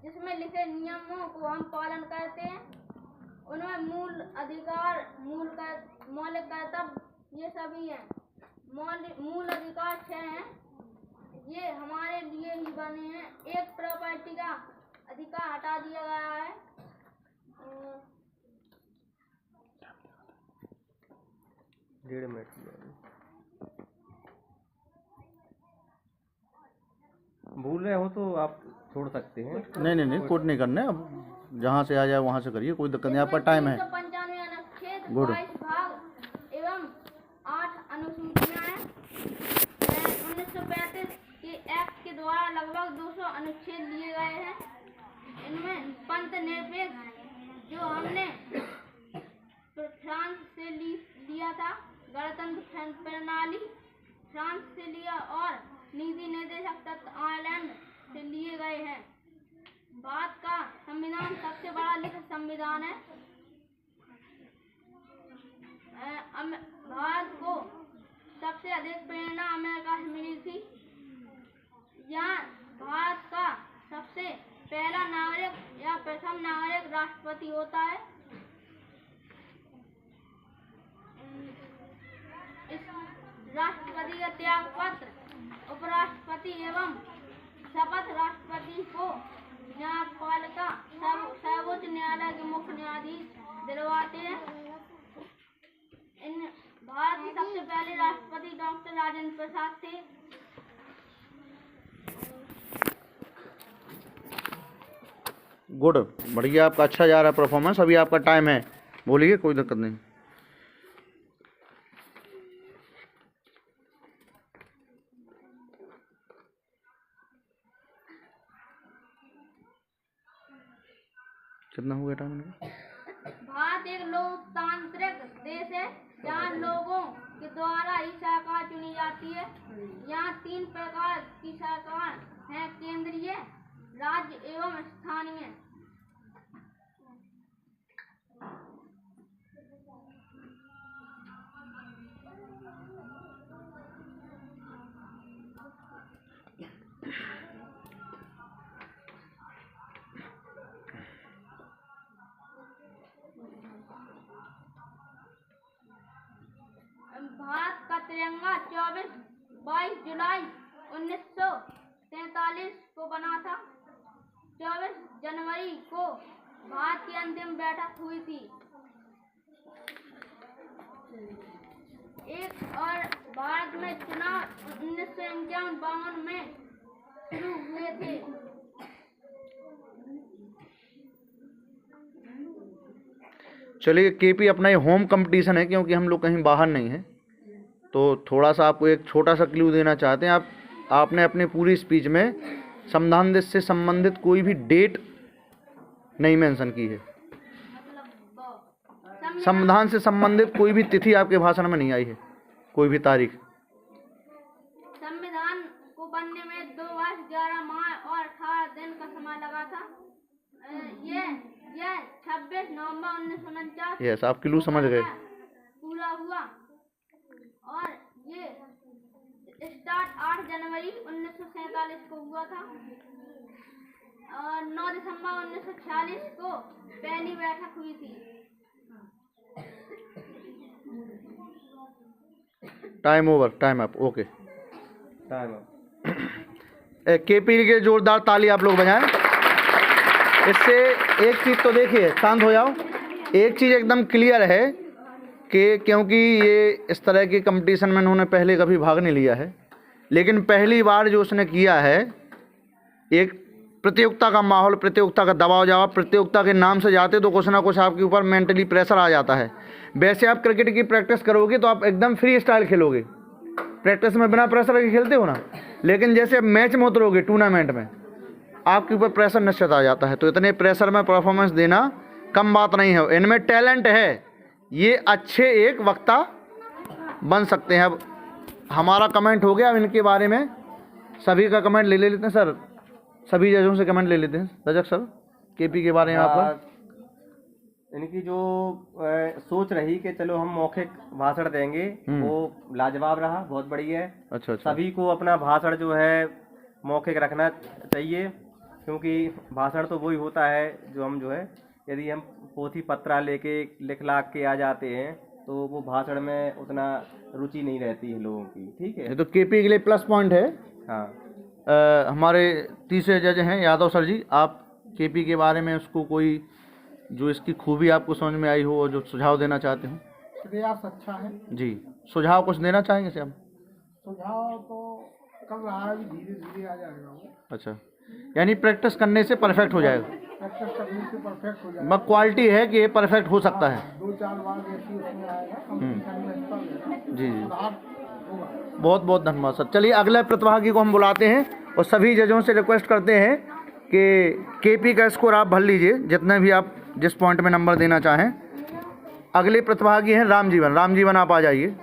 जिसमें लिखे नियमों को हम पालन करते हैं, उनमें मूल अधिकार, मौलिक कर्तव्य ये सभी हैं। मूल अधिकार 6 हैं, ये हमारे लिए ही बने हैं। एक, प्रॉपर्टी का अधिकार हटा दिया गया है। 1.5 मिनट भूल रहे हो तो आप छोड़ सकते हैं। नहीं कोट नहीं करना है, अब जहाँ से आ जाए वहाँ से करिए, कोई दिक्कत नहीं, आपका टाइम है। 395 अनुच्छेद, गुड। 22 भाग एवं 8 अनुसूचियां हैं। 1935 के एक्ट के द्वारा लगभग 200 अनुच्छेद लिए गए हैं। इनमें पंथ निरपेक्ष जो हमने फ्रांस से लिया था, गणतंत्र प्रणाली फ्रांस से लिया, और नीति निर्देशक तत्व आयरलैंड से लिए गए हैं। भारत का संविधान सबसे बड़ा लिखित संविधान है। भारत को सबसे अधिक प्रेरणा अमेरिका से मिली थी। यहाँ भारत का सबसे पहला नागरिक या प्रथम नागरिक राष्ट्रपति होता है। इस राष्ट्रपति का त्याग पत्र उपराष्ट्रपति एवं शपथ राष्ट्रपति को न्यायपालिका सर्वोच्च न्यायालय के मुख्य न्यायाधीश दिलवाते हैं। भारत के सबसे पहले राष्ट्रपति डॉक्टर राजेंद्र प्रसाद थे। गुड, बढ़िया, आपका अच्छा जा रहा है परफॉर्मेंस। अभी आपका टाइम है, बोलिए, कोई दिक्कत नहीं। कितना हुआ टाइम? भारत एक लोकतांत्रिक देश है जहाँ लोगों के द्वारा ही सरकार चुनी जाती है। यहाँ 3 प्रकार की सरकार है, केंद्रीय, राज्य एवं स्थानीय। भारत का तिरंगा 22 जुलाई 1947 को बना था। 24 जनवरी को भारत की अंतिम बैठक हुई थी। और भारत में चुनाव 1951-52 में शुरू हुए थे। चलिए, केपी अपना ये होम कंपटीशन है, क्योंकि हम लोग कहीं बाहर नहीं हैं, तो थोड़ा सा आपको एक छोटा सा क्लू देना चाहते हैं। आपने अपने पूरी स्पीच में संविधान दिवस से संबंधित कोई भी डेट नहीं मेंशन की है। संविधान से संबंधित कोई भी तिथि आपके भाषण में नहीं आई है, कोई भी तारीख। संविधान को बनने में 2 वर्ष 11 माह और 18 दिन का समय लगा था। ये 26 नवंबर 1949 यस, आप क्लू समझ गए। पूरा हुआ। और ये स्टार्ट 8 जनवरी 1947 को हुआ था। और 9 दिसंबर 1946 को पहली बैठक हुई थी। Time over, time up, okay, time up. KP के जोरदार ताली आप लोग बजाएं। इससे एक चीज़ तो देखिए, शांत हो जाओ, एक चीज़ एकदम क्लियर है कि क्योंकि ये इस तरह के कंपटीशन में उन्होंने पहले कभी भाग नहीं लिया है, लेकिन पहली बार जो उसने किया है, एक प्रतियोगिता का माहौल, प्रतियोगिता का दबाव, जब आप प्रतियोगिता के नाम से जाते तो कुछ ना कुछ आपके ऊपर मेंटली प्रेशर आ जाता है। वैसे आप क्रिकेट की प्रैक्टिस करोगे तो आप एकदम फ्री स्टाइल खेलोगे, प्रैक्टिस में बिना प्रेशर के खेलते हो ना, लेकिन जैसे मैच में उतरोगे टूर्नामेंट में, आपके ऊपर प्रेशर निश्चित आ जाता है। तो इतने प्रेशर में परफॉर्मेंस देना कम बात नहीं है। इनमें टैलेंट है, ये अच्छे एक वक्ता बन सकते हैं। अब हमारा कमेंट हो गया, अब इनके बारे में सभी का कमेंट ले लेते हैं सर, सभी जजों से कमेंट ले लेते हैं। रजक सर, केपी के बारे में आपका? इनकी जो सोच रही कि चलो हम मौखिक भाषण देंगे, वो लाजवाब रहा, बहुत बढ़िया है। अच्छा। सभी को अपना भाषण जो है मौखिक रखना चाहिए। क्योंकि भाषण तो वही होता है जो हम जो है, यदि हम पोथी पत्रा लेके लिख लाख के आ जाते हैं तो वो भाषण में उतना रुचि नहीं रहती है लोगों की। ठीक है, ये तो केपी के लिए प्लस पॉइंट है। हाँ। हमारे तीसरे जज हैं यादव सर जी, आप केपी के बारे में उसको कोई जो इसकी खूबी आपको समझ में आई हो और जो सुझाव देना चाहते हो? प्रयास अच्छा है। जी, सुझाव कुछ देना चाहेंगे सर? सुझाव तो कर रहा है, धीरे धीरे आ जाएगा वो। अच्छा, यानी प्रैक्टिस करने से परफेक्ट हो जाएगा। प्रैक्टिस करने से परफेक्ट हो जाएगा। बस क्वालिटी है कि ये परफेक्ट हो सकता है। 2-4 बार ऐसी उसमें आएगा, कंपटीशन में हिस्सा लेगा, जी जी, सुधार होगा। बहुत बहुत धन्यवाद सर। चलिए अगले प्रतिभागी को हम बुलाते हैं और सभी जजों से रिक्वेस्ट करते हैं कि केपी का स्कोर आप भर लीजिए, जितने भी आप जिस पॉइंट में नंबर देना चाहें। अगले प्रतिभागी हैं रामजीवन। रामजीवन आप आ जाइए।